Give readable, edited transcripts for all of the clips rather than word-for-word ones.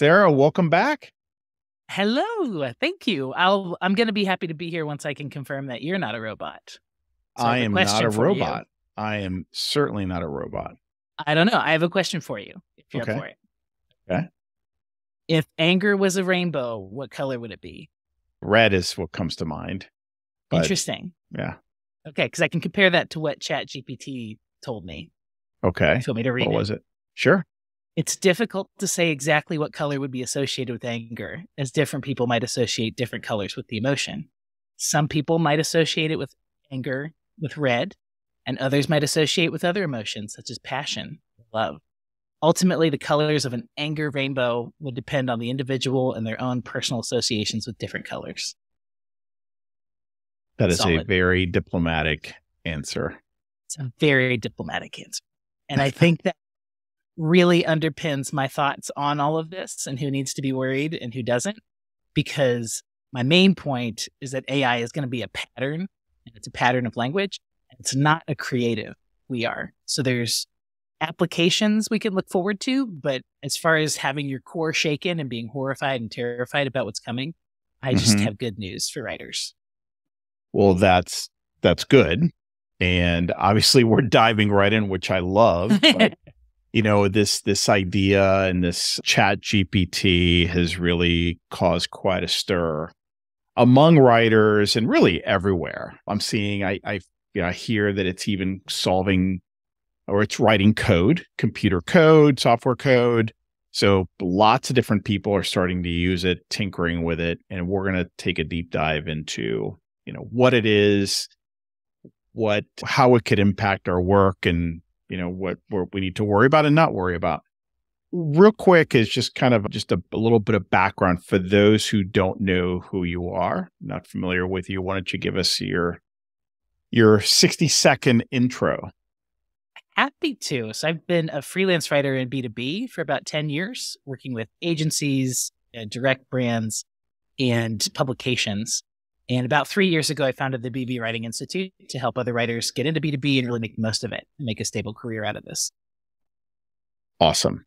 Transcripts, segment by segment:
Sarah, welcome back. Hello, thank you. I'm going to be happy to be here once I can confirm that you're not a robot. So I I have a am not a question for you. robot. I am certainly not a robot. I don't know. I have a question for you, if you're up Okay. for it. Okay. If anger was a rainbow, what color would it be? Red is what comes to mind. But Interesting. yeah. Okay, because I can compare that to what ChatGPT told me. Okay. If you want me to read What it. was it? Sure. It's difficult to say exactly what color would be associated with anger, as different people might associate different colors with the emotion. Some people might associate it with anger with red, and others might associate with other emotions such as passion, love. Ultimately, the colors of an anger rainbow would depend on the individual and their own personal associations with different colors. That is a Solid. very diplomatic answer. It's a very diplomatic answer. And I think that really underpins my thoughts on all of this and who needs to be worried and who doesn't, because my main point is that AI is going to be a pattern, and it's a pattern of language, and it's not a creative. We are. So there's applications we can look forward to, but as far as having your core shaken and being horrified and terrified about what's coming, I just have good news for writers. Well, that's good. And obviously we're diving right in, which I love. But, this idea and this ChatGPT has really caused quite a stir among writers and really everywhere. I'm seeing, I hear that it's even solving, or it's writing code, computer code, software code. So lots of different people are starting to use it, tinkering with it. And we're going to take a deep dive into, what it is, how it could impact our work, and, what we need to worry about and not worry about. Real quick is just kind of just a little bit of background for those who don't know who you are, not familiar with you. Why don't you give us your 60-second intro? Happy to. So I've been a freelance writer in B2B for about 10 years, working with agencies, direct brands, and publications. And about 3 years ago, I founded the B2B Writing Institute to help other writers get into B2B and really make the most of it and make a stable career out of this. Awesome.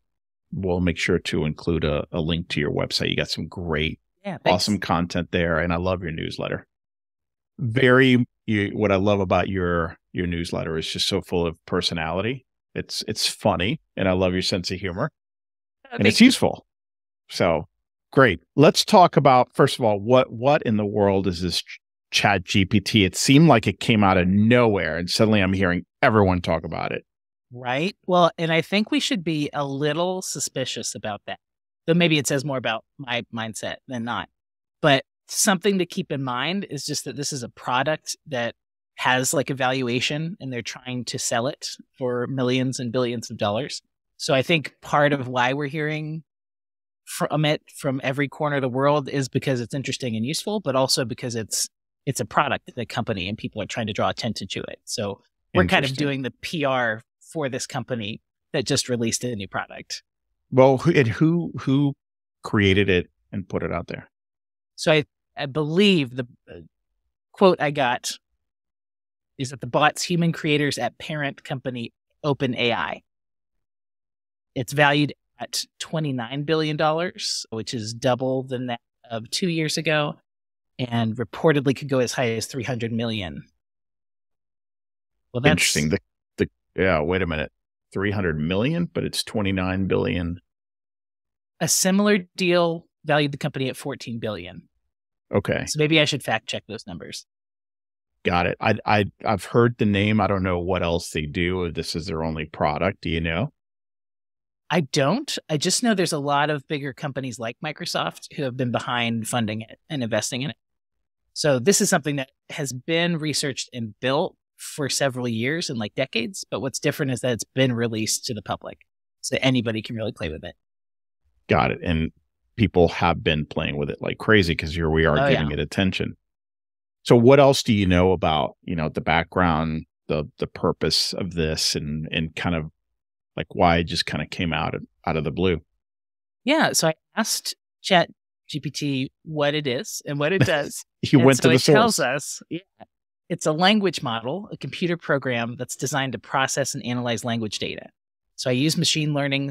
We'll make sure to include a link to your website. You got some great, awesome content there. And I love your newsletter. What I love about your newsletter is just so full of personality. It's funny, and I love your sense of humor, and it's useful. So great. Let's talk about, first of all, what in the world is this ChatGPT? It seemed like it came out of nowhere, and suddenly I'm hearing everyone talk about it. Right. Well, and I think we should be a little suspicious about that. Though maybe it says more about my mindset than not. But something to keep in mind is just that this is a product that has like a valuation, and they're trying to sell it for millions and billions of dollars. So I think part of why we're hearing from it from every corner of the world is because it's interesting and useful, but also because it's a product of the company and people are trying to draw attention to it. So we're kind of doing the PR for this company that just released a new product. Well, who created it and put it out there? So I believe the quote I got is that the bot's human creators at parent company OpenAI. It's valued at $29 billion, which is double than that of 2 years ago, and reportedly could go as high as 300 million. Well, that's interesting. Wait a minute. 300 million, but it's 29 billion. A similar deal valued the company at 14 billion. Okay. So maybe I should fact check those numbers. Got it. I've heard the name. I don't know what else they do. If this is their only product, do you know? I don't. I just know there's a lot of bigger companies like Microsoft who have been behind funding it and investing in it. So this is something that has been researched and built for several years and like decades. But what's different is that it's been released to the public, so anybody can really play with it. Got it. And people have been playing with it like crazy because here we are giving it attention. So what else do you know about, the background, the purpose of this, and kind of like why it just kind of came out of the blue? Yeah. So I asked ChatGPT what it is and what it does. You went to the source. It tells us, it's a language model, a computer program that's designed to process and analyze language data. So I use machine learning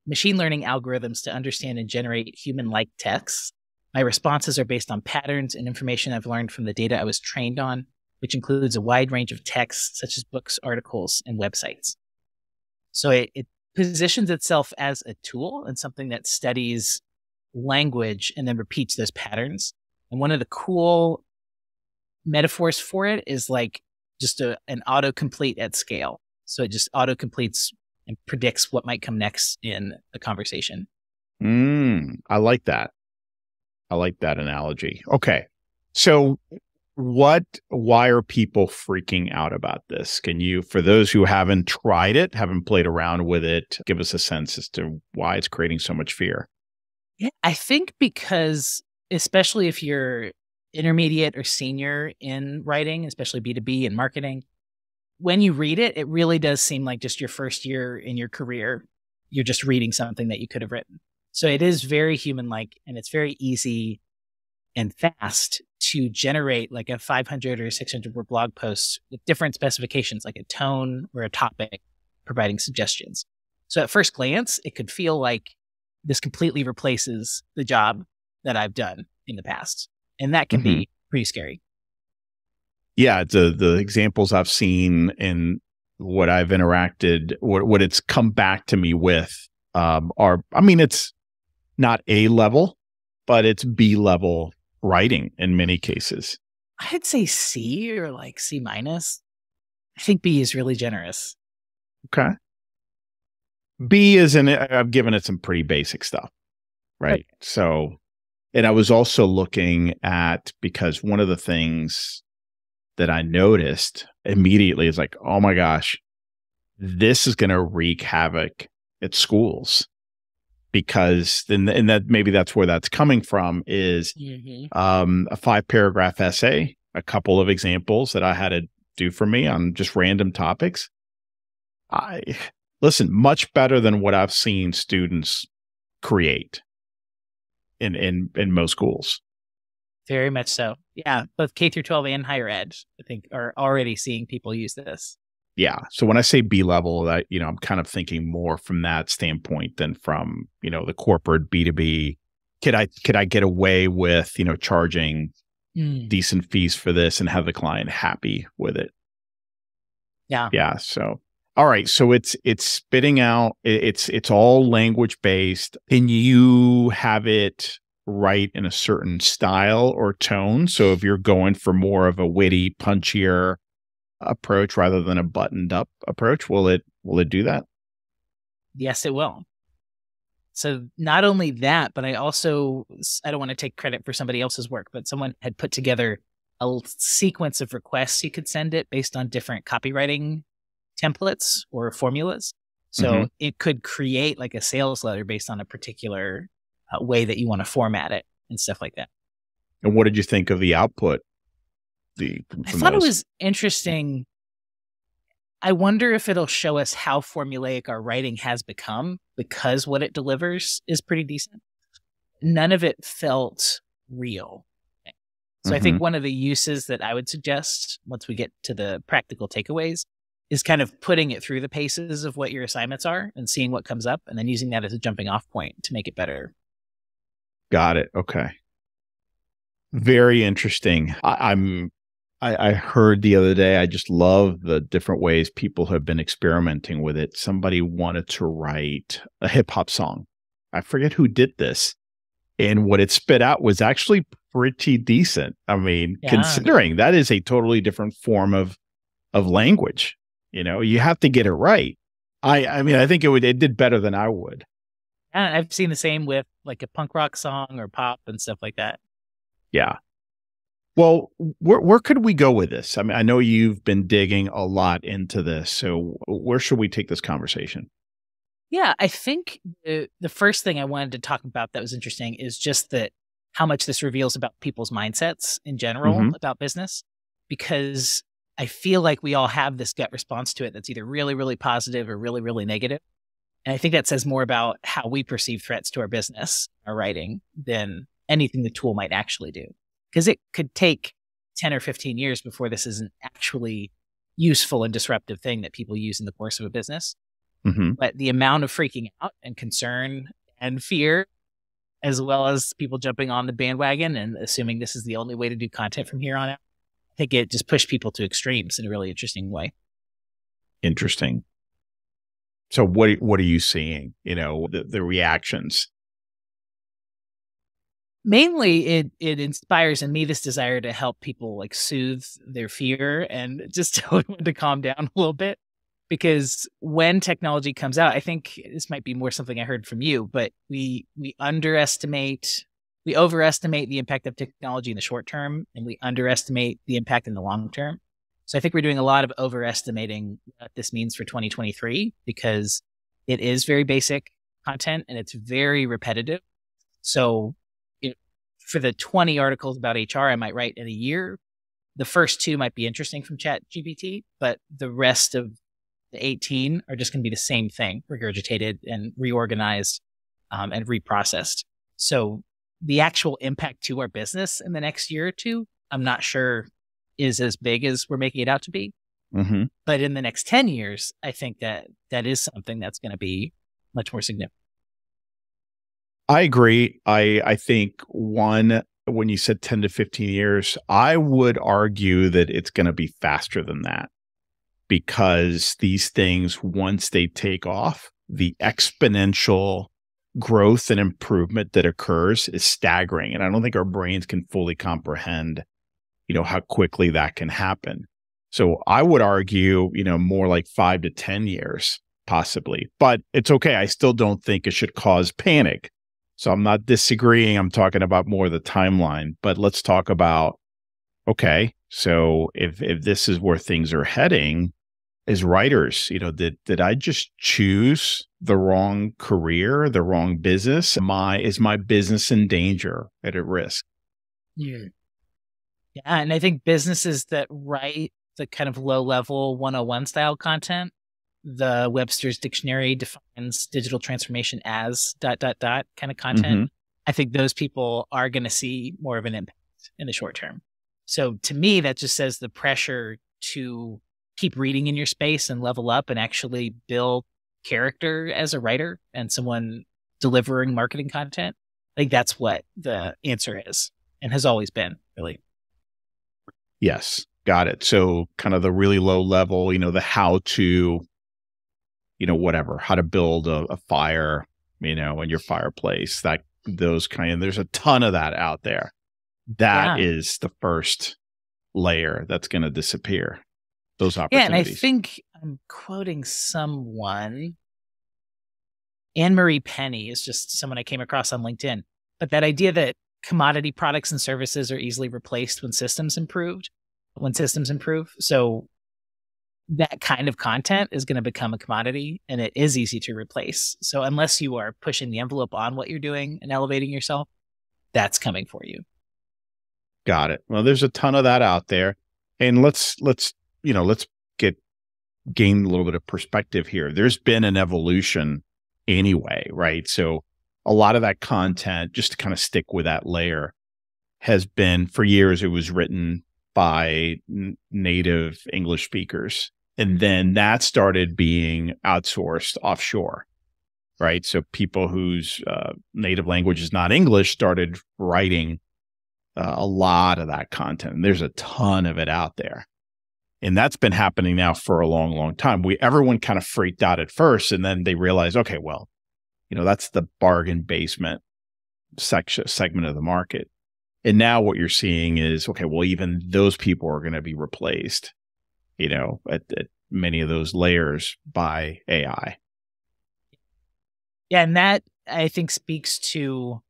machine learning algorithms to understand and generate human-like texts. My responses are based on patterns and information I've learned from the data I was trained on, which includes a wide range of texts such as books, articles, and websites. So it positions itself as a tool and something that studies language and then repeats those patterns. And one of the cool metaphors for it is like just an autocomplete at scale. So it just autocompletes and predicts what might come next in a conversation. I like that. I like that analogy. Okay. So why are people freaking out about this? Can you, for those who haven't tried it, haven't played around with it, give us a sense as to why it's creating so much fear? Yeah, I think because, especially if you're intermediate or senior in writing, especially B2B and marketing, when you read it, it really does seem like just your first year in your career, you're just reading something that you could have written. So it is very human-like, and it's very easy and fast to generate like a 500 or 600 word blog post with different specifications, like a tone or a topic, providing suggestions. So at first glance, it could feel like this completely replaces the job that I've done in the past. And that can be pretty scary. Yeah, the examples I've seen and what I've interacted, what it's come back to me with are, I mean, it's not A level, but it's B level writing in many cases. I'd say C or like C minus. I think B is really generous. Okay. B is I've given it some pretty basic stuff, right? So, and I was also looking at, because one of the things that I noticed immediately is like, oh my gosh, this is going to wreak havoc at schools, because then, and that maybe that's where that's coming from is a 5-paragraph essay, a couple of examples that I had to do for me on just random topics. Listen, much better than what I've seen students create in most schools. Very much so. Yeah, both K through 12 and higher ed, I think, are already seeing people use this. Yeah. So when I say B level, that, I'm kind of thinking more from that standpoint than from, the corporate B2B. Could I get away with, charging decent fees for this and have the client happy with it? Yeah. Yeah. So, all right. So it's spitting out, it's all language based. Can you have it write in a certain style or tone? So if you're going for more of a witty, punchier approach rather than a buttoned up approach, will it do that? Yes, it will. So not only that, but I don't want to take credit for somebody else's work, but someone had put together a sequence of requests you could send it based on different copywriting templates or formulas. So it could create like a sales letter based on a particular way that you want to format it and stuff like that. And what did you think of the output? I thought it was interesting. I wonder if it'll show us how formulaic our writing has become, because what it delivers is pretty decent. None of it felt real. So I think one of the uses that I would suggest once we get to the practical takeaways is kind of putting it through the paces of what your assignments are and seeing what comes up, and then using that as a jumping off point to make it better. Got it. Okay. Very interesting. I heard the other day, I just love the different ways people have been experimenting with it. Somebody wanted to write a hip hop song. I forget who did this. And what it spit out was actually pretty decent. I mean, considering that is a totally different form of language, you have to get it right. I mean, I think it did better than I would. And I've seen the same with like a punk rock song or pop and stuff like that. Yeah. Well, where could we go with this? I mean, I know you've been digging a lot into this. So where should we take this conversation? Yeah, I think the first thing I wanted to talk about that was interesting is just that how much this reveals about people's mindsets in general about business, because I feel like we all have this gut response to it that's either really, really positive or really, really negative. And I think that says more about how we perceive threats to our business, our writing, than anything the tool might actually do. Because it could take 10 or 15 years before this is an actually useful and disruptive thing that people use in the course of a business. Hmm. But the amount of freaking out and concern and fear, as well as people jumping on the bandwagon and assuming this is the only way to do content from here on out, I think it just pushed people to extremes in a really interesting way. Interesting. So what are you seeing? The reactions. Mainly, it inspires in me this desire to help people like soothe their fear and just tell everyone to calm down a little bit. Because when technology comes out, I think this might be more something I heard from you, but we overestimate the impact of technology in the short term, and we underestimate the impact in the long term. So I think we're doing a lot of overestimating what this means for 2023 because it is very basic content and it's very repetitive. So for the 20 articles about HR I might write in a year, the first 2 might be interesting from ChatGPT, but the rest of the 18 are just going to be the same thing, regurgitated and reorganized and reprocessed. So the actual impact to our business in the next year or 2, I'm not sure is as big as we're making it out to be. Mm-hmm. But in the next 10 years, I think that is something that's going to be much more significant. I agree. I think when you said 10 to 15 years, I would argue that it's going to be faster than that because these things, once they take off, the exponential growth and improvement that occurs is staggering. And I don't think our brains can fully comprehend, how quickly that can happen. So I would argue, more like 5 to 10 years, possibly, but it's okay. I still don't think it should cause panic. So I'm not disagreeing. I'm talking about more the timeline, but let's talk about, okay, so if this is where things are heading as writers, did I just choose the wrong career, the wrong business? Is my business in danger, at risk? Yeah. Yeah. And I think businesses that write the kind of low level 101 style content, the Webster's Dictionary defines digital transformation as ... kind of content. Mm-hmm. I think those people are going to see more of an impact in the short term. So to me, that just says the pressure to keep reading in your space and level up and actually build character as a writer and someone delivering marketing content. I think that's what the answer is and has always been, really. Yes, got it. So kind of the really low level, the how to, whatever, how to build a fire, in your fireplace, there's a ton of that out there. That is the first layer that's going to disappear. Those opportunities. Yeah, and I think I'm quoting someone. Anne-Marie Penny is just someone I came across on LinkedIn. But that idea that commodity products and services are easily replaced when systems improve. So that kind of content is going to become a commodity and it is easy to replace. So unless you are pushing the envelope on what you're doing and elevating yourself, that's coming for you. Got it. Well, there's a ton of that out there. And let's gain a little bit of perspective here. There's been an evolution anyway, right? So a lot of that content, just to kind of stick with that layer, has been, for years, it was written by native English speakers. And then that started being outsourced offshore, right? So people whose native language is not English started writing a lot of that content. And there's a ton of it out there. And that's been happening now for a long, long time. Everyone kind of freaked out at first, and then they realized, okay, well, that's the bargain basement segment of the market. And now what you're seeing is, okay, well, even those people are going to be replaced, at many of those layers by AI. Yeah, and that, I think, speaks to,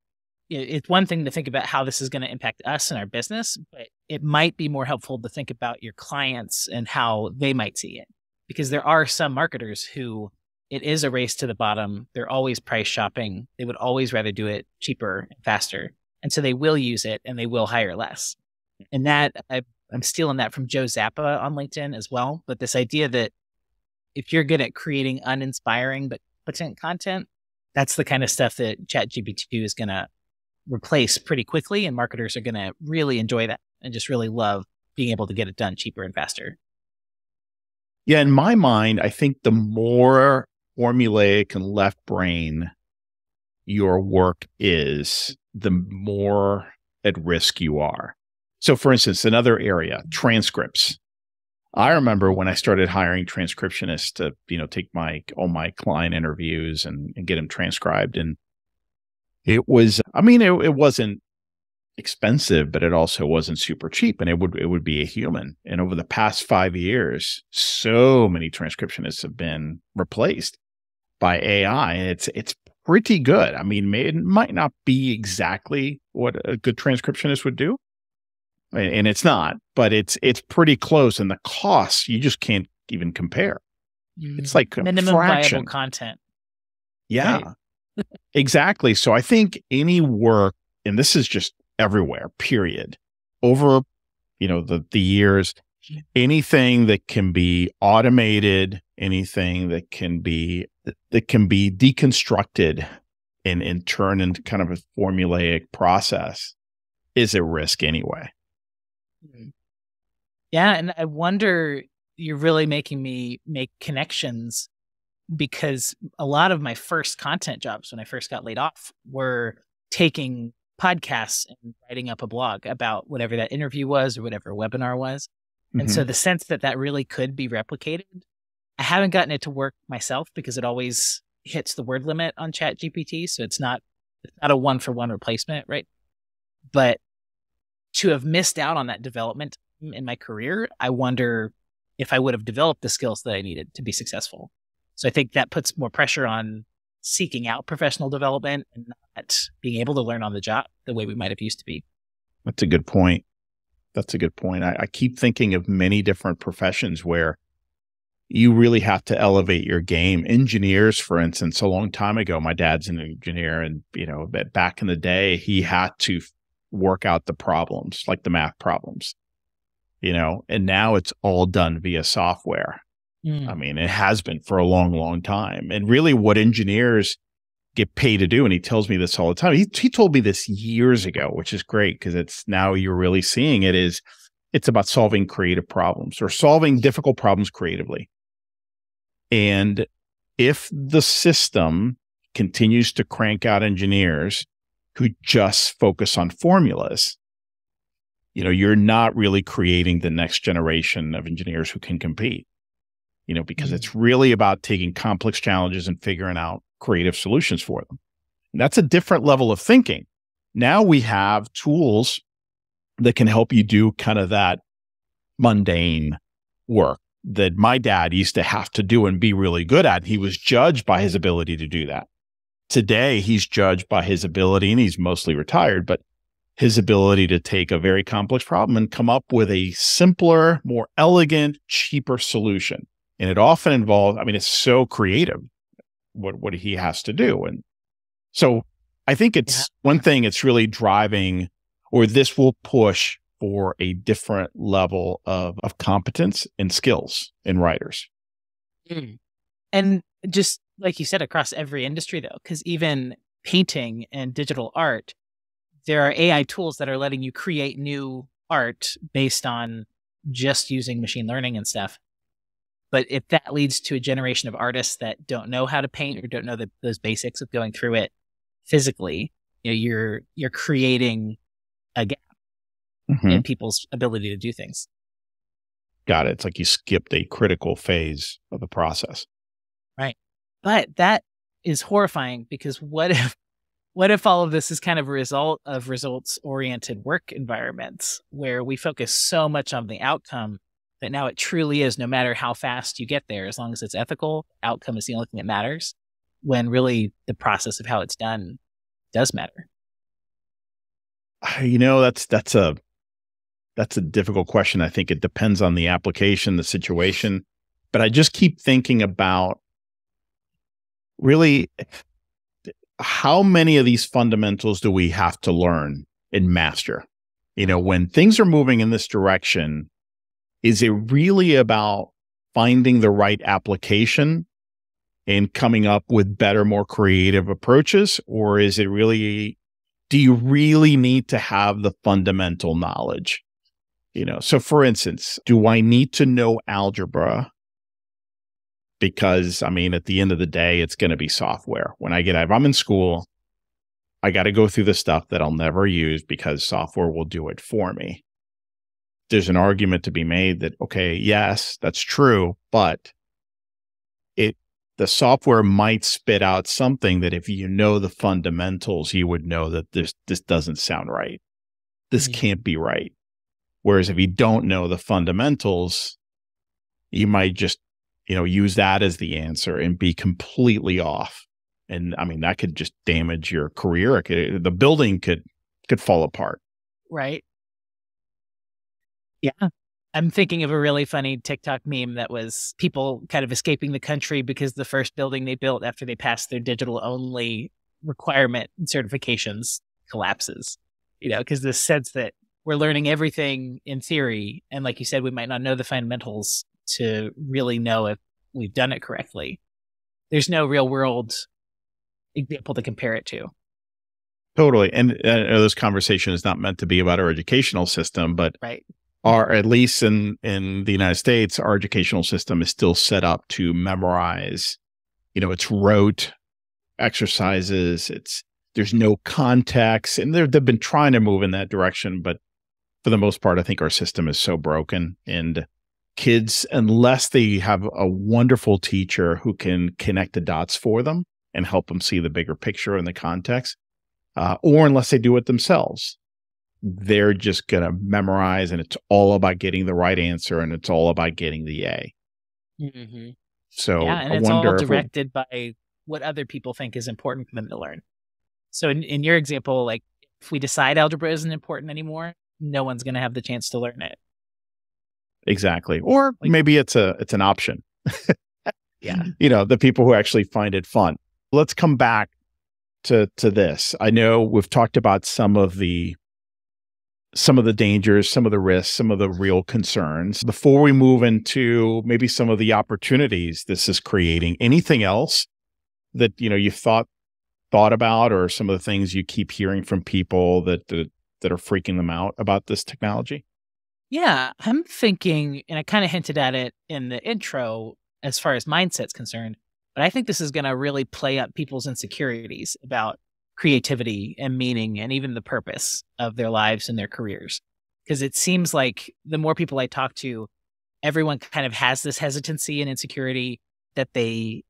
it's one thing to think about how this is going to impact us and our business, but it might be more helpful to think about your clients and how they might see it. Because there are some marketers who it is a race to the bottom. They're always price shopping. They would always rather do it cheaper and faster. And so they will use it and they will hire less. And that, I'm stealing that from Joe Zappa on LinkedIn as well. But this idea that if you're good at creating uninspiring but potent content, that's the kind of stuff that ChatGPT is going to replace pretty quickly. And marketers are going to really enjoy that and just really love being able to get it done cheaper and faster. Yeah, in my mind, I think the more formulaic and left brain your work is, the more at risk you are. So for instance, another area, transcripts. I remember when I started hiring transcriptionists to, take all my client interviews and get them transcribed. And it was, it wasn't expensive, but it also wasn't super cheap, and it would be a human. And over the past 5 years, so many transcriptionists have been replaced by AI, and it's pretty good. It might not be exactly what a good transcriptionist would do, and it's not, but it's pretty close, and the costs you just can't even compare. It's like a minimum fraction. viable content. Yeah, right. Exactly. So I think any work, and this is just everywhere, period, over the years, anything that can be automated, anything that can be deconstructed and turned into kind of a formulaic process is at risk anyway. Yeah, and I wonder, you're really making me make connections, because a lot of my first content jobs when I first got laid off were taking podcasts and writing up a blog about whatever that interview was or whatever webinar was. And so the sense that really could be replicated, I haven't gotten it to work myself because it always hits the word limit on ChatGPT. So it's not a one-for-one replacement, right? But to have missed out on that development in my career, I wonder if I would have developed the skills that I needed to be successful. So I think that puts more pressure on seeking out professional development and not being able to learn on the job the way we might have used to be. That's a good point. I keep thinking of many different professions where you really have to elevate your game. Engineers, for instance, a long time ago, my dad's an engineer, and back in the day, he had to work out the problems, like the math problems, and now it's all done via software. It has been for a long, long time. And really what engineers get paid to do, and he tells me this all the time. He told me this years ago, which is great because it's now you're really seeing it, is it's about solving creative problems or solving difficult problems creatively. And if the system continues to crank out engineers who just focus on formulas, you're not really creating the next generation of engineers who can compete. Because it's really about taking complex challenges and figuring out creative solutions for them. And that's a different level of thinking. Now we have tools that can help you do kind of that mundane work that my dad used to have to do and be really good at. He was judged by his ability to do that. Today, he's judged by his ability, and he's mostly retired, but his ability to take a very complex problem and come up with a simpler, more elegant, cheaper solution. And it often involves, it's so creative what he has to do. And so I think it's one thing, it's really driving, or this will push for a different level of competence and skills in writers. And just like you said, across every industry though, because even painting and digital art, there are AI tools that are letting you create new art based on just using machine learning and stuff. But if that leads to a generation of artists that don't know how to paint or don't know those basics of going through it physically, you're creating a gap in people's ability to do things. Got it. It's like you skipped a critical phase of the process. Right. But that is horrifying, because what if all of this is kind of a result of results-oriented work environments where we focus so much on the outcome that now it truly is, no matter how fast you get there, as long as it's ethical, outcome is the only thing that matters, when really the process of how it's done does matter. That's a difficult question. I think it depends on the application, the situation, but I just keep thinking about really how many of these fundamentals do we have to learn and master? When things are moving in this direction, is it really about finding the right application and coming up with better, more creative approaches? Or is it really, do you really need to have the fundamental knowledge? So for instance, do I need to know algebra because, I mean, at the end of the day, it's going to be software. If I'm in school, I got to go through the stuff that I'll never use because software will do it for me. There's an argument to be made that, okay, yes, that's true, but the software might spit out something that if you know the fundamentals, you would know that this doesn't sound right. This can't be right. Whereas if you don't know the fundamentals, you might just, use that as the answer and be completely off. And I mean, that could just damage your career. The building could fall apart. Right. Yeah. I'm thinking of a really funny TikTok meme that was people kind of escaping the country because the first building they built after they passed their digital only requirement and certifications collapses, because the sense that we're learning everything in theory. And like you said, we might not know the fundamentals to really know if we've done it correctly. There's no real world example to compare it to. Totally. And this conversation is not meant to be about our educational system, but right. At least in the United States, our educational system is still set up to memorize. It's rote exercises. There's no context, and they've been trying to move in that direction, but for the most part, I think our system is so broken. And kids, unless they have a wonderful teacher who can connect the dots for them and help them see the bigger picture and the context, or unless they do it themselves, they're just going to memorize, and it's all about getting the right answer, and it's all about getting the A. Mm-hmm. So yeah, and it's all directed by what other people think is important for them to learn. So in your example, like if we decide algebra isn't important anymore, no one's going to have the chance to learn it. Exactly. Or maybe it's an option. Yeah. The people who actually find it fun. Let's come back to this. I know we've talked about some of the dangers, some of the risks, some of the real concerns. Before we move into maybe some of the opportunities this is creating, anything else that you've thought about, or some of the things you keep hearing from people that are freaking them out about this technology? Yeah, I'm thinking, and I kind of hinted at it in the intro as far as mindset's concerned, but I think this is going to really play up people's insecurities about creativity and meaning and even the purpose of their lives and their careers. Because it seems like the more people I talk to, everyone kind of has this hesitancy and insecurity that they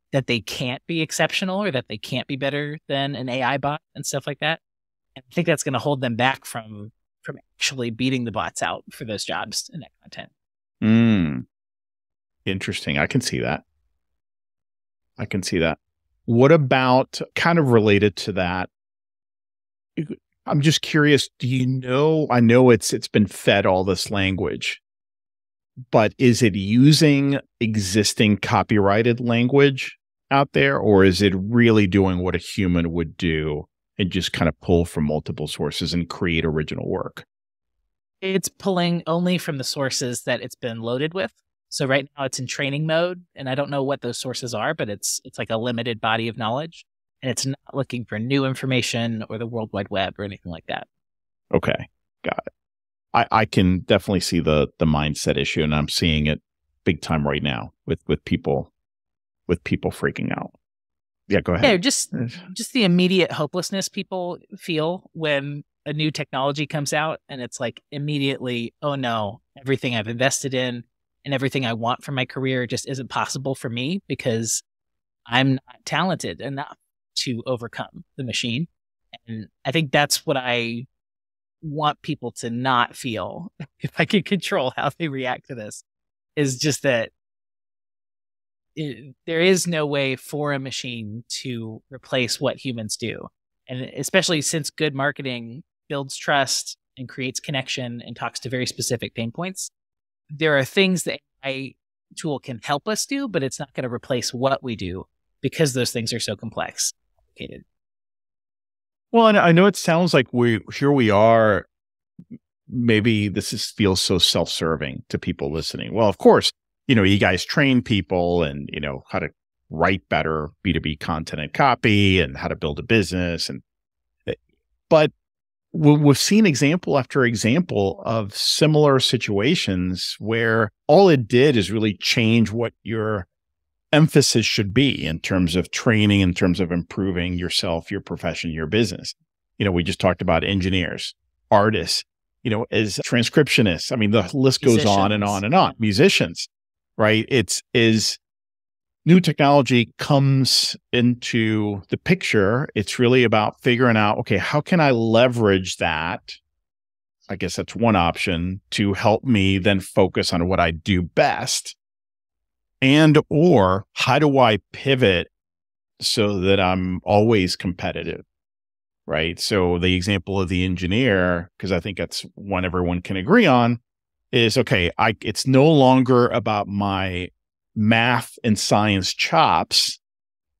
can't be exceptional, or that they can't be better than an AI bot and stuff like that. And I think that's going to hold them back from actually beating the bots out for those jobs and that content. Interesting. I can see that. What about, kind of related to that, I'm just curious, I know it's been fed all this language, but is it using existing copyrighted language out there, or is it really doing what a human would do and just kind of pull from multiple sources and create original work? It's pulling only from the sources that it's been loaded with. So right now it's in training mode, and I don't know what those sources are, but it's like a limited body of knowledge, and it's not looking for new information or the World Wide Web or anything like that. Okay, got it. I can definitely see the mindset issue, and I'm seeing it big time right now with people freaking out. Yeah, go ahead. Yeah, just the immediate hopelessness people feel when a new technology comes out, and it's like immediately, oh no, everything I've invested in and everything I want for my career just isn't possible for me because I'm not talented enough to overcome the machine. And I think that's what I want people to not feel, if I can control how they react to this, is just that there is no way for a machine to replace what humans do. And especially since good marketing builds trust and creates connection and talks to very specific pain points, there are things that AI tool can help us do, but it's not going to replace what we do because those things are so complex, complicated. Well, and I know it sounds like we are. Maybe feels so self-serving to people listening. Well, of course, you guys train people and how to write better B2B content and copy and how to build a business, but we've seen example after example of similar situations where all it did is really change what your emphasis should be in terms of training, in terms of improving yourself, your profession, your business. We just talked about engineers, artists, as transcriptionists. I mean, the list goes on and on and on. Musicians, right? It's as new technology comes into the picture, it's really about figuring out, okay, how can I leverage that? I guess that's one option to help me then focus on what I do best. And or how do I pivot so that I'm always competitive, right? So the example of the engineer, because I think that's one everyone can agree on, is okay, it's no longer about my math and science chops.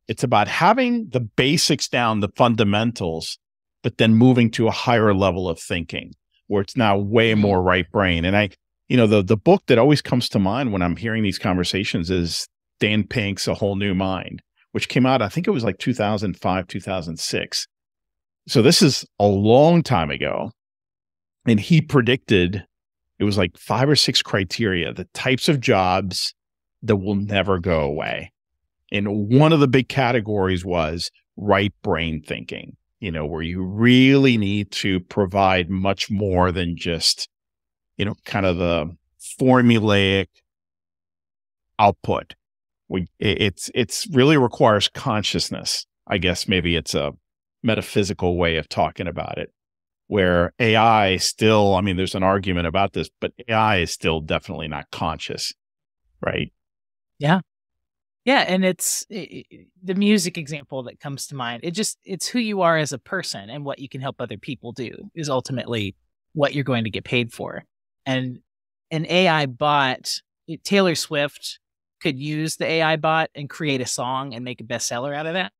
It's about having the basics down, the fundamentals, but then moving to a higher level of thinking where it's now way more right brain. And the book that always comes to mind when I'm hearing these conversations is Dan Pink's A Whole New Mind, which came out, I think it was like 2005, 2006. So this is a long time ago. And he predicted, it was like 5 or 6 criteria, the types of jobs that will never go away. And one of the big categories was right brain thinking, where you really need to provide much more than just, kind of the formulaic output. It's really requires consciousness. I guess maybe it's a metaphysical way of talking about it, where AI still, I mean, there's an argument about this, but AI is still definitely not conscious, right? Yeah. Yeah. And it's the music example that comes to mind. It's who you are as a person, and what you can help other people do is ultimately what you're going to get paid for. And an AI bot, Taylor Swift could use the AI bot and create a song and make a bestseller out of that.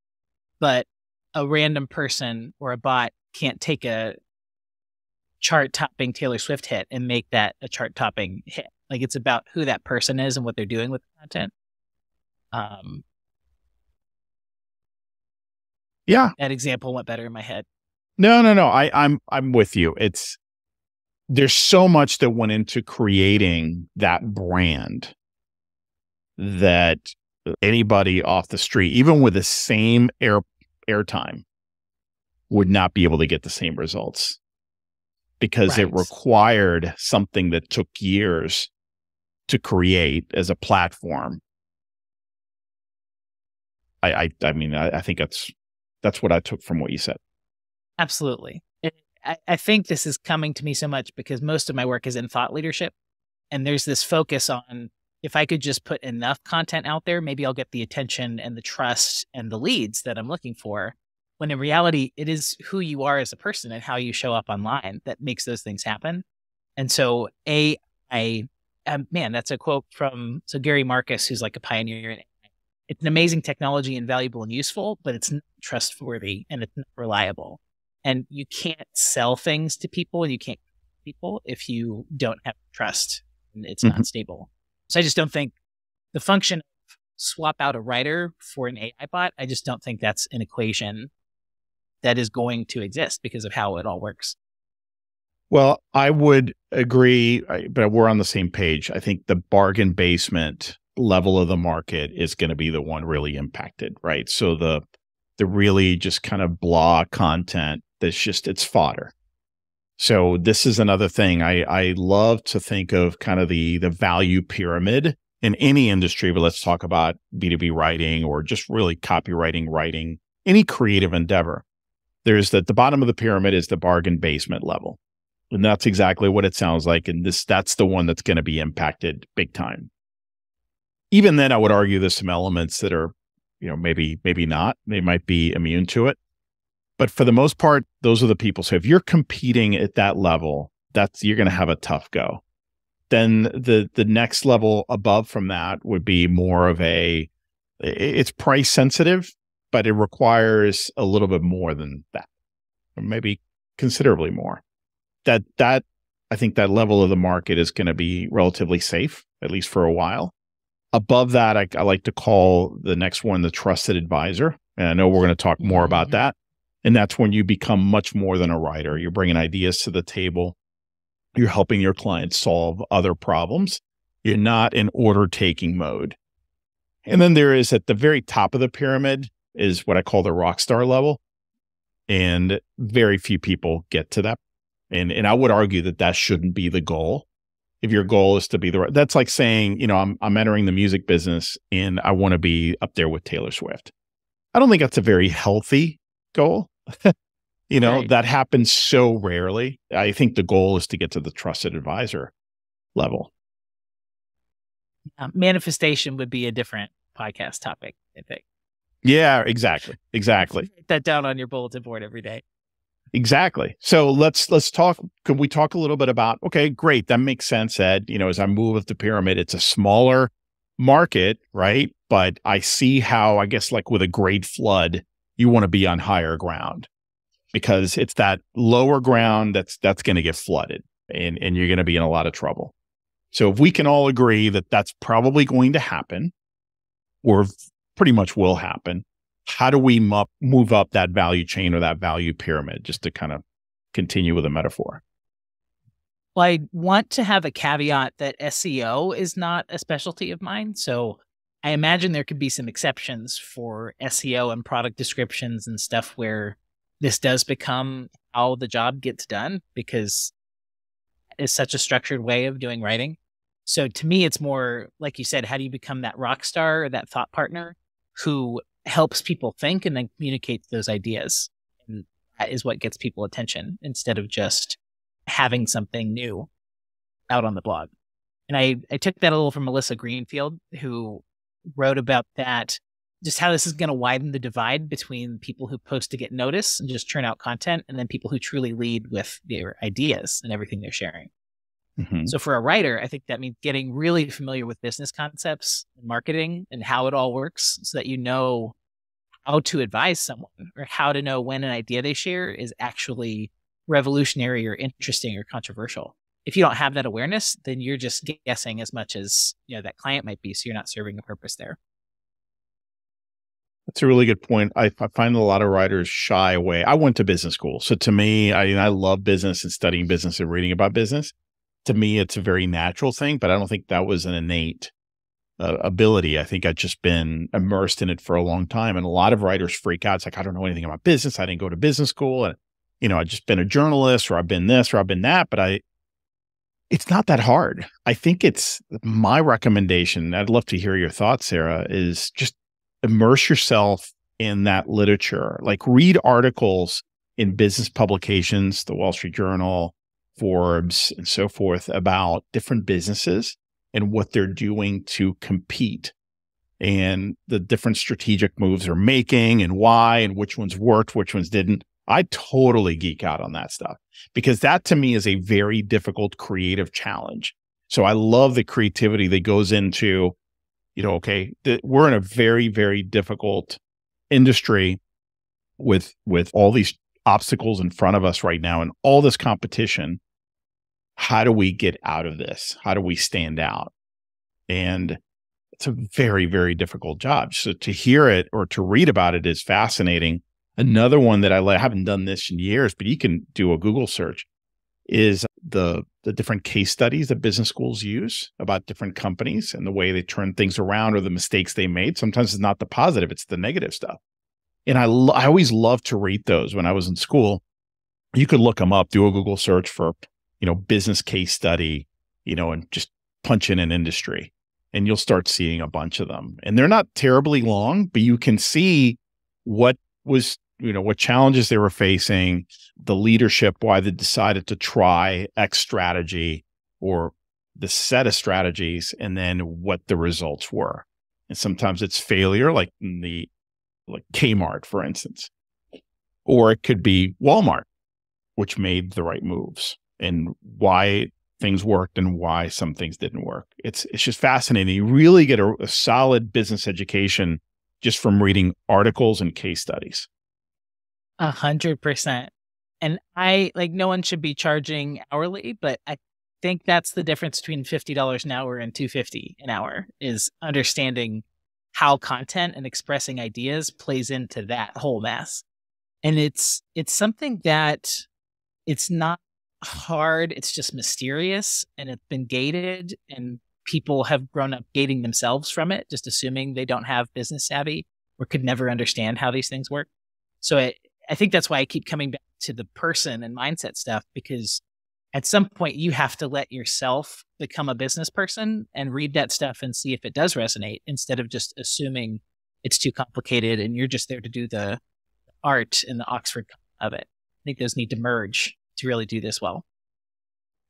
But a random person or a bot can't take a chart-topping Taylor Swift hit and make that a chart-topping hit. Like, it's about who that person is and what they're doing with the content. Yeah, that example went better in my head. No. I'm with you. There's so much that went into creating that brand that anybody off the street, even with the same airtime, would not be able to get the same results, because it required something that took years to create as a platform. I mean, I think that's what I took from what you said. Absolutely. I think this is coming to me so much because most of my work is in thought leadership. And there's this focus on, if I could just put enough content out there, maybe I'll get the attention and the trust and the leads that I'm looking for. When in reality, it is who you are as a person and how you show up online that makes those things happen. And so man, that's a quote from Gary Marcus, who's like a pioneer in AI. It's an amazing technology and valuable and useful, but it's not trustworthy and it's not reliable. And you can't sell things to people, and you can't people if you don't have trust and it's not stable. So I just don't think the function of swap out a writer for an AI bot, I just don't think that's an equation that is going to exist because of how it all works. Well, I would agree, but we're on the same page. I think the bargain basement level of the market is going to be the one really impacted, right? So the really just kind of blah content it's fodder. So this is another thing. I love to think of kind of the value pyramid in any industry, but let's talk about B2B writing or just really copywriting, writing, any creative endeavor. There's the bottom of the pyramid is the bargain basement level. And that's exactly what it sounds like. And that's the one that's going to be impacted big time. Even then, I would argue there's some elements that are, maybe not. They might be immune to it. But for the most part, those are the people. So if you're competing at that level, you're going to have a tough go. Then the next level above from that would be more of it's price sensitive, but it requires a little bit more than that, or maybe considerably more. That I think that level of the market is going to be relatively safe, at least for a while. Above that, I like to call the next one the trusted advisor. And I know we're going to talk more about that. And that's when you become much more than a writer. You're bringing ideas to the table. You're helping your clients solve other problems. You're not in order-taking mode. And then there is at the very top of the pyramid is what I call the rock star level. And very few people get to that. And I would argue that that shouldn't be the goal. If your goal is to be that's like saying, you know, I'm entering the music business and I want to be up there with Taylor Swift. I don't think that's a very healthy goal. You know, Right. that happens so rarely. I think the goal is to get to the trusted advisor level. Manifestation would be a different podcast topic, I think. Yeah, exactly. Exactly. Write that down on your bulletin board every day. Exactly. So let's talk. Could we talk a little bit about, okay, great. That makes sense, Ed. You know, as I move up the pyramid, it's a smaller market, right? But I see how, I guess, like with a great flood, you want to be on higher ground because it's that lower ground that's going to get flooded and you're going to be in a lot of trouble. So if we can all agree that that's probably going to happen or pretty much will happen, how do we move up that value chain or that value pyramid, just to kind of continue with a metaphor? Well, I want to have a caveat that SEO is not a specialty of mine. So I imagine there could be some exceptions for SEO and product descriptions and stuff where this does become how the job gets done because it's such a structured way of doing writing. So to me, it's more like you said, how do you become that rock star or that thought partner who helps people think and then communicates those ideas? And that is what gets people attention instead of just having something new out on the blog. And I took that a little from Melissa Greenfield, who wrote about that, just how this is going to widen the divide between people who post to get notice and just churn out content, and then people who truly lead with their ideas and everything they're sharing. Mm-hmm. So for a writer, I think that means getting really familiar with business concepts and marketing and how it all works so that you know how to advise someone or how to know when an idea they share is actually revolutionary or interesting or controversial. If you don't have that awareness, then you're just guessing as much as, you know, that client might be. So you're not serving a purpose there. That's a really good point. I find a lot of writers shy away. I went to business school. So to me, I love business and studying business and reading about business. To me, it's a very natural thing, but I don't think that was an innate ability. I think I've just been immersed in it for a long time. And a lot of writers freak out. It's like, I don't know anything about business. I didn't go to business school. And, you know, I've just been a journalist or I've been this or I've been that, but it's not that hard. I think it's my recommendation. I'd love to hear your thoughts, Sarah, is just immerse yourself in that literature, like read articles in business publications, the Wall Street Journal, Forbes, and so forth about different businesses and what they're doing to compete and the different strategic moves they're making and why and which ones worked, which ones didn't. I totally geek out on that stuff because that to me is a very difficult creative challenge. So I love the creativity that goes into, you know, okay, we're in a very, very difficult industry with all these obstacles in front of us right now and all this competition. How do we get out of this? How do we stand out? And it's a very, very difficult job. So to hear it or to read about it is fascinating. Another one that I haven't done this in years, but you can do a Google search, is the different case studies that business schools use about different companies and the way they turn things around or the mistakes they made. Sometimes it's not the positive, it's the negative stuff. And I always loved to read those when I was in school. You could look them up, do a Google search for, you know, business case study, you know, and just punch in an industry and you'll start seeing a bunch of them. And they're not terribly long, but you can see what was, you know, what challenges they were facing, the leadership, why they decided to try X strategy or the set of strategies, and then what the results were. And sometimes it's failure, like Kmart, for instance, or it could be Walmart, which made the right moves and why things worked and why some things didn't work. It's just fascinating. You really get a solid business education just from reading articles and case studies. 100%. And no one should be charging hourly, but I think that's the difference between $50 an hour and $250 an hour is understanding how content and expressing ideas plays into that whole mess. And it's something that it's not hard. It's just mysterious and it's been gated and people have grown up gating themselves from it, just assuming they don't have business savvy or could never understand how these things work. So I think that's why I keep coming back to the person and mindset stuff, because at some point you have to let yourself become a business person and read that stuff and see if it does resonate, instead of just assuming it's too complicated and you're just there to do the art and the Oxford of it. I think those need to merge to really do this well.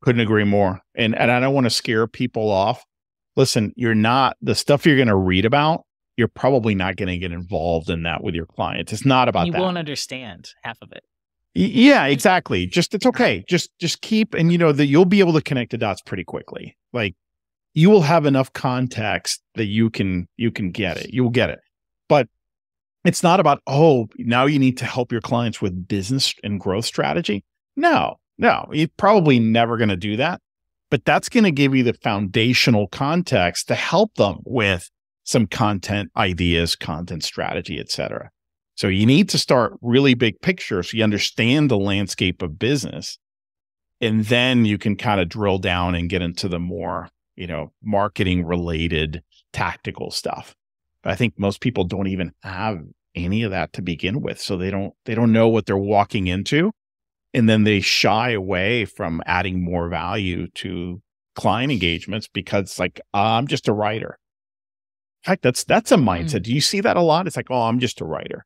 Couldn't agree more. And I don't want to scare people off. Listen, the stuff you're going to read about, you're probably not going to get involved in that with your clients. It's not about that. You won't understand half of it. Yeah, exactly. It's okay. Just keep, and that you'll be able to connect the dots pretty quickly. Like, you will have enough context that you can get it. You'll get it. But it's not about, oh, now you need to help your clients with business and growth strategy. No, you're probably never going to do that. But that's going to give you the foundational context to help them with some content ideas, content strategy, et cetera. So you need to start really big picture so you understand the landscape of business. And then you can kind of drill down and get into the more, marketing related tactical stuff. But I think most people don't even have any of that to begin with. So they don't know what they're walking into. And then they shy away from adding more value to client engagements because I'm just a writer. In fact, that's a mindset. Do you see that a lot? It's like, oh, I'm just a writer.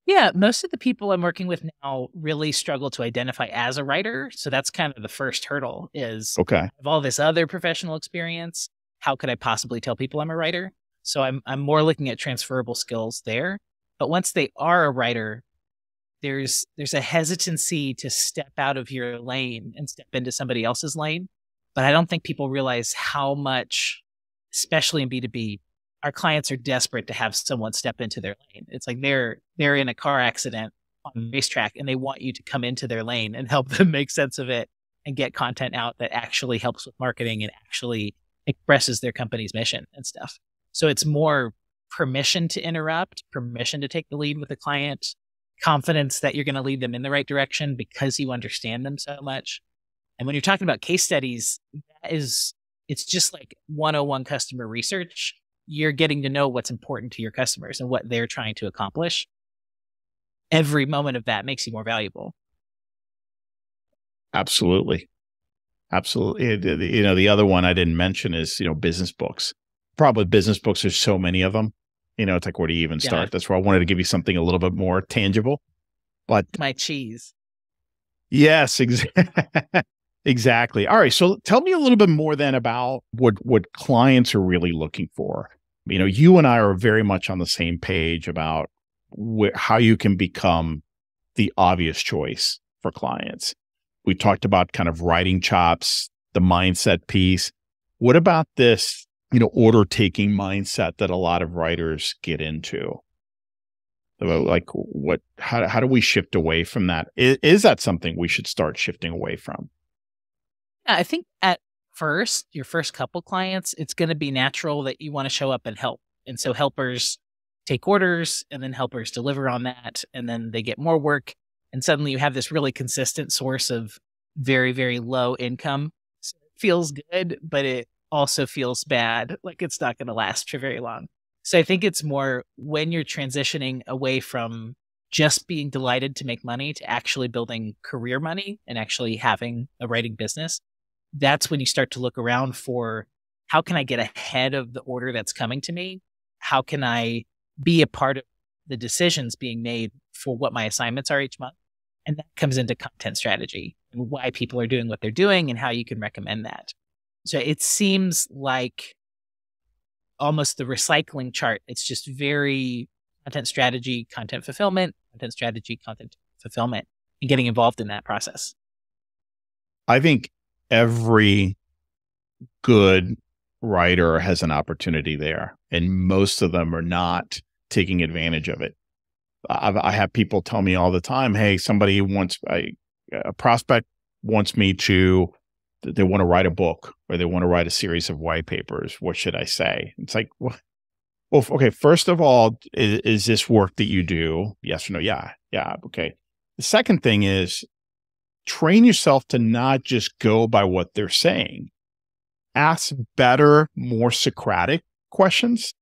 Yeah, most of the people I'm working with now really struggle to identify as a writer. So that's kind of the first hurdle is, okay, I have all this other professional experience. How could I possibly tell people I'm a writer? So I'm more looking at transferable skills there. But once they are a writer, there's a hesitancy to step out of your lane and step into somebody else's lane. But I don't think people realize how much, especially in B2B, our clients are desperate to have someone step into their lane. It's like they're in a car accident on a racetrack and they want you to come into their lane and help them make sense of it and get content out that actually helps with marketing and actually expresses their company's mission and stuff. So it's more permission to interrupt, permission to take the lead with the client, confidence that you're going to lead them in the right direction because you understand them so much. And when you're talking about case studies, it's just like 101 customer research. You're getting to know what's important to your customers and what they're trying to accomplish. Every moment of that makes you more valuable. Absolutely. The other one I didn't mention is, business books. Probably business books, there's so many of them. It's like, where do you even start? That's why I wanted to give you something a little bit more tangible. But my cheese. Yes, exactly. All right. So tell me a little bit more then about what clients are really looking for. You and I are very much on the same page about how you can become the obvious choice for clients. We talked about kind of writing chops, the mindset piece. What about this, order taking mindset that a lot of writers get into? Like how do we shift away from that? Is that something we should start shifting away from? Yeah, I think at first, your first couple clients, it's going to be natural that you want to show up and help. And so helpers take orders and then helpers deliver on that. And then they get more work. And suddenly you have this really consistent source of very, very low income. So it feels good, but it also feels bad. Like it's not going to last for very long. So I think it's more when you're transitioning away from just being delighted to make money to actually building career money and actually having a writing business. That's when you start to look around for how can I get ahead of the order that's coming to me? How can I be a part of the decisions being made for what my assignments are each month? And that comes into content strategy and why people are doing what they're doing and how you can recommend that. So it seems like almost the recycling chart. It's just very content strategy, content fulfillment, content strategy, content fulfillment, and getting involved in that process. I think every good writer has an opportunity there, and most of them are not taking advantage of it. I have people tell me all the time, hey, somebody wants a prospect wants me to, they want to write a book or they want to write a series of white papers. What should I say? It's like, well, okay, first of all, is this work that you do? Yes or no? Yeah. Okay. The second thing is train yourself to not just go by what they're saying. ask better, more Socratic questions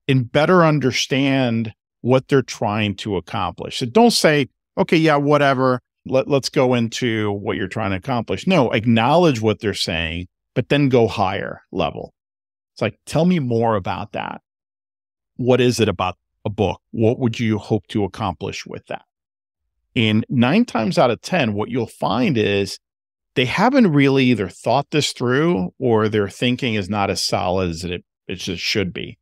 and better understand what they're trying to accomplish. So don't say, okay, yeah, whatever. Let's go into what you're trying to accomplish. No, acknowledge what they're saying, but then go higher level. It's like, tell me more about that. What is it about a book? What would you hope to accomplish with that? And 9 times out of 10, what you'll find is they haven't really either thought this through or their thinking is not as solid as it just should be.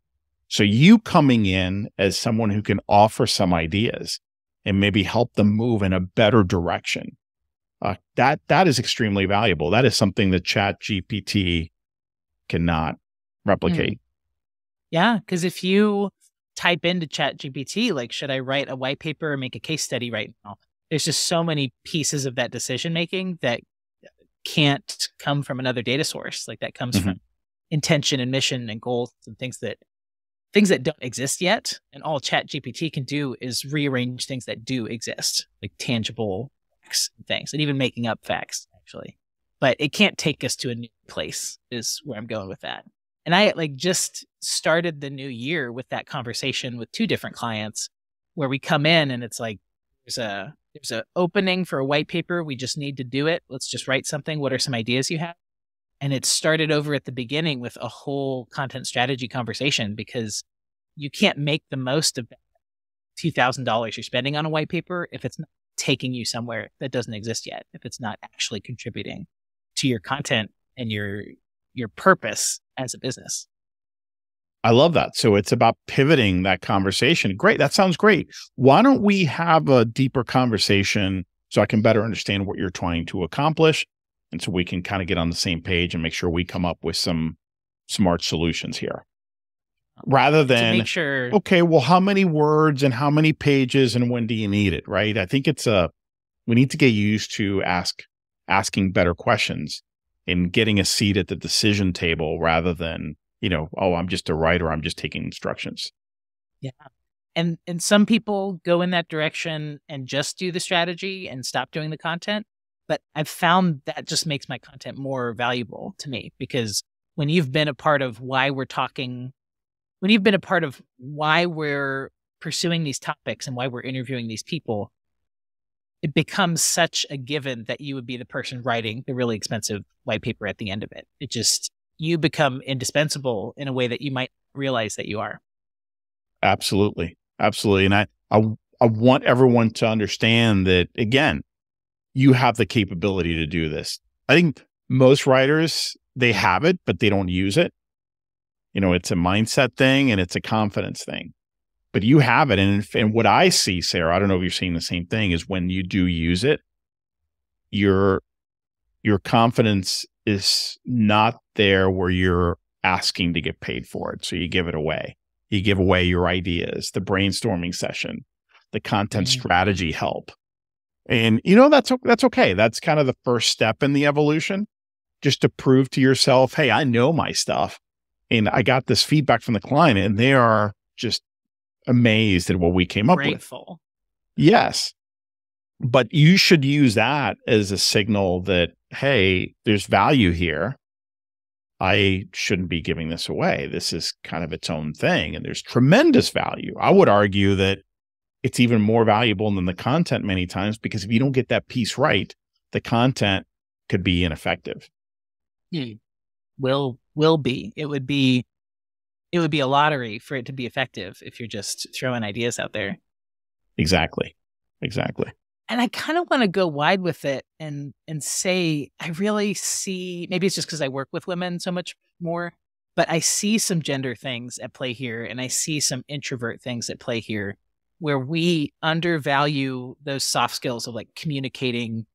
So you coming in as someone who can offer some ideas and maybe help them move in a better direction, that is extremely valuable. That is something that ChatGPT cannot replicate. Yeah, because if you type into ChatGPT, like, should I write a white paper or make a case study right now? There's just so many pieces of that decision making that can't come from another data source. Like that comes from intention and mission and goals and things that don't exist yet. And all ChatGPT can do is rearrange things that do exist, like tangible facts and things, and even making up facts, actually. But it can't take us to a new place is where I'm going with that. And I just started the new year with that conversation with 2 different clients where we come in and it's like, there's a opening for a white paper. We just need to do it. Let's just write something. What are some ideas you have? And it started over at the beginning with a whole content strategy conversation, because you can't make the most of that $2,000 you're spending on a white paper if it's not taking you somewhere that doesn't exist yet, if it's not actually contributing to your content and your purpose as a business. I love that. So it's about pivoting that conversation. Great. That sounds great. Why don't we have a deeper conversation so I can better understand what you're trying to accomplish? And so we can kind of get on the same page and make sure we come up with some smart solutions here. Rather than, make sure, okay, well, how many words and how many pages and when do you need it, right? I think we need to get used to asking better questions and getting a seat at the decision table rather than, oh, I'm just a writer, I'm just taking instructions. Yeah. And some people go in that direction and just do the strategy and stop doing the content. But I've found that just makes my content more valuable to me, because when you've been a part of why we're talking, when you've been a part of why we're pursuing these topics and why we're interviewing these people, it becomes such a given that you would be the person writing the really expensive white paper at the end of it. It just, you become indispensable in a way that you might realize that you are. Absolutely. Absolutely. And I want everyone to understand that, again, you have the capability to do this. I think most writers, they have it, but they don't use it. It's a mindset thing and it's a confidence thing, but you have it. And what I see, Sarah, I don't know if you're seeing the same thing, is when you do use it, your confidence is not there where you're asking to get paid for it. So you give it away. You give away your ideas, the brainstorming session, the content strategy help. And, that's okay. That's kind of the first step in the evolution, just to prove to yourself, hey, I know my stuff. And I got this feedback from the client and they are just amazed at what we came up with. Yes. But you should use that as a signal that, hey, there's value here. I shouldn't be giving this away. This is kind of its own thing. And there's tremendous value. I would argue that it's even more valuable than the content many times, because if you don't get that piece right, the content could be ineffective. Will be. It would be a lottery for it to be effective if you're just throwing ideas out there. Exactly. And I kind of want to go wide with it and say, I really see, maybe it's just because I work with women so much more, but I see some gender things at play here, and I see some introvert things at play here, where we undervalue those soft skills of communicating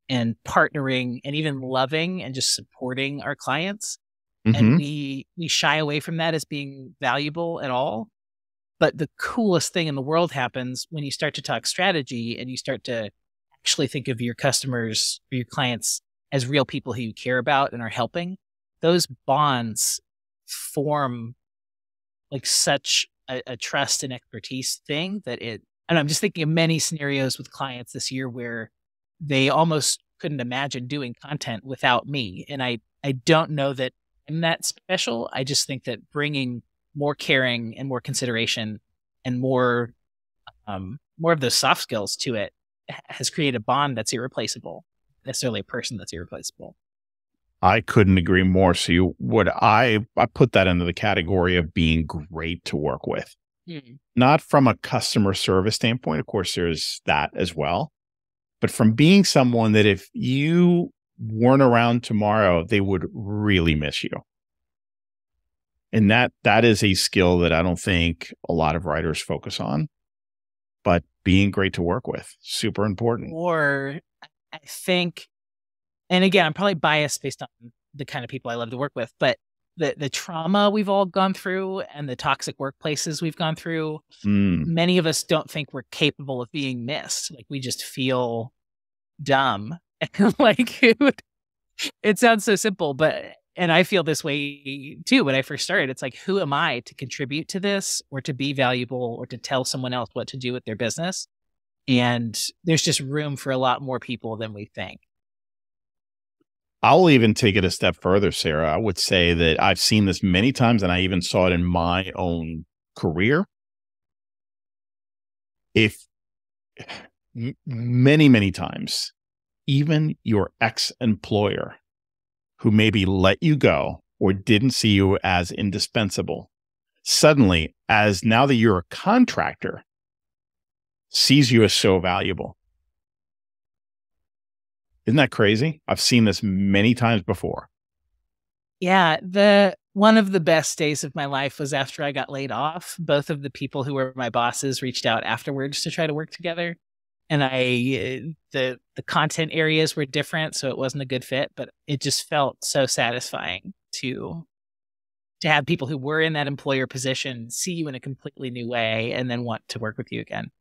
and partnering and even loving and just supporting our clients. And we shy away from that as being valuable at all. But the coolest thing in the world happens when you start to talk strategy and you start to actually think of your customers or your clients as real people who you care about and are helping. Those bonds form such a trust and expertise thing that and I'm just thinking of many scenarios with clients this year where they almost couldn't imagine doing content without me. And I don't know that that special. I just think that bringing more caring and more consideration and more of those soft skills to it has created a bond that's irreplaceable, necessarily a person that's irreplaceable. I couldn't agree more. So I put that into the category of being great to work with. Not from a customer service standpoint. Of course, there's that as well. But from being someone that if you weren't around tomorrow, they would really miss you. And that is a skill that I don't think a lot of writers focus on. But being great to work with, super important. Or I think, and again, I'm probably biased based on the kind of people I love to work with, but the trauma we've all gone through and the toxic workplaces we've gone through, many of us don't think we're capable of being missed. Like we just feel dumb. Like it sounds so simple, and I feel this way too. When I first started, it's like, who am I to contribute to this or to be valuable or to tell someone else what to do with their business? And there's just room for a lot more people than we think. I'll even take it a step further, Sarah. I would say that I've seen this many times, and I even saw it in my own career. If many, many times, even your ex-employer who maybe let you go or didn't see you as indispensable, suddenly, as now that you're a contractor, sees you as so valuable. Isn't that crazy? I've seen this many times before. Yeah, one of the best days of my life was after I got laid off. Both of the people who were my bosses reached out afterwards to try to work together. And the content areas were different, so it wasn't a good fit, but it just felt so satisfying to have people who were in that employer position see you in a completely new way and then want to work with you again.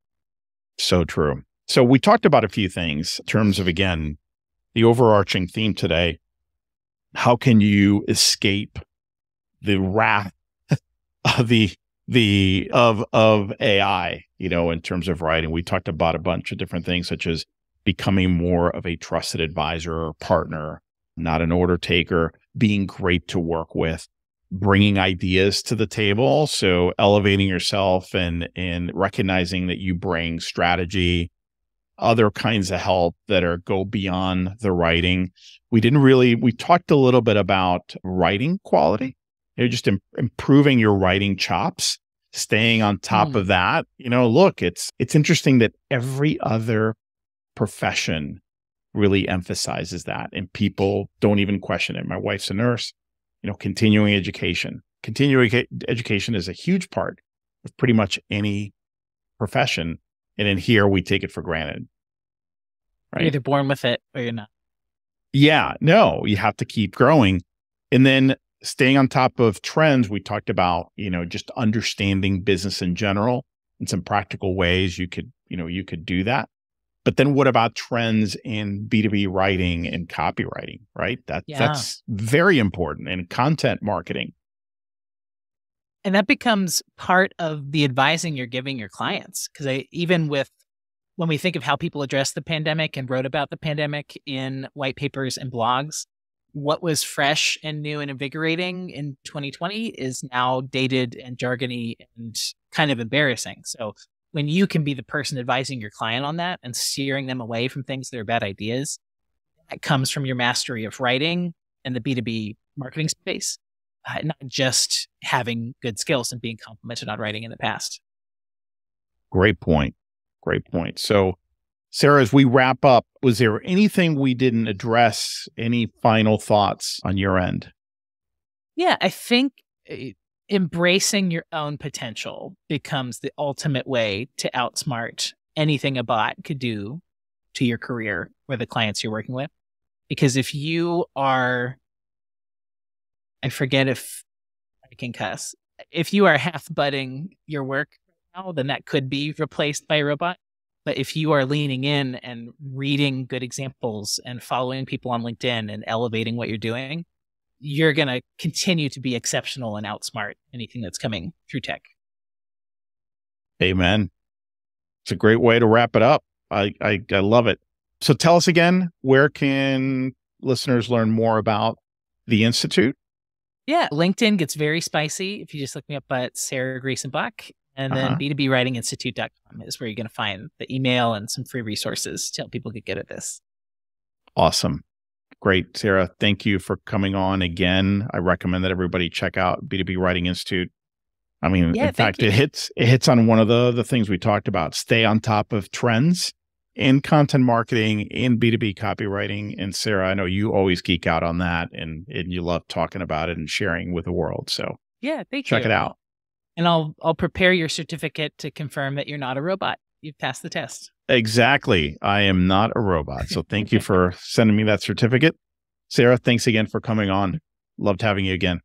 So true. So we talked about a few things in terms of, again, the overarching theme today. How can you escape the wrath of of AI, in terms of writing? We talked about a bunch of different things, such as becoming more of a trusted advisor or partner, not an order taker, being great to work with, bringing ideas to the table. So elevating yourself and recognizing that you bring strategy, other kinds of help that go beyond the writing. We talked a little bit about writing quality, just improving your writing chops, staying on top of that. Look, it's interesting that every other profession really emphasizes that, and people don't even question it. My wife's a nurse. Continuing education. Continuing education is a huge part of pretty much any profession. And in here, we take it for granted. Right? You're either born with it or you're not. Yeah, no, you have to keep growing. And then staying on top of trends, we talked about, just understanding business in general and some practical ways you could do that. But then what about trends in B2B writing and copywriting, right? That's very important, and content marketing. And that becomes part of the advising you're giving your clients. Because when we think of how people addressed the pandemic and wrote about the pandemic in white papers and blogs, what was fresh and new and invigorating in 2020 is now dated and jargony and kind of embarrassing. So when you can be the person advising your client on that and steering them away from things that are bad ideas, that comes from your mastery of writing and the B2B marketing space, not just having good skills and being complimented on writing in the past. Great point. Great point. So, Sarah, as we wrap up, was there anything we didn't address? Any final thoughts on your end? Yeah, I think embracing your own potential becomes the ultimate way to outsmart anything a bot could do to your career or the clients you're working with. Because if you are, I forget if I can cuss, if you are half-butting your work now, then that could be replaced by a robot. But if you are leaning in and reading good examples and following people on LinkedIn and elevating what you're doing, you're going to continue to be exceptional and outsmart anything that's coming through tech. Amen. It's a great way to wrap it up. I love it. So tell us again, where can listeners learn more about the Institute? Yeah, LinkedIn gets very spicy if you just look me up at Sarah Greesonbach. And then B2B Writing Institute.com is where you're going to find the email and some free resources to help people get good at this. Awesome. Great, Sarah. Thank you for coming on again. I recommend that everybody check out B2B Writing Institute. I mean, in fact, it hits on one of the things we talked about. Stay on top of trends in content marketing, in B2B copywriting. And Sarah, I know you always geek out on that and you love talking about it and sharing with the world. So yeah, thank you. Check it out. And I'll prepare your certificate to confirm that you're not a robot. You've passed the test. Exactly. I am not a robot. So thank you for sending me that certificate. Sarah, thanks again for coming on. Loved having you again.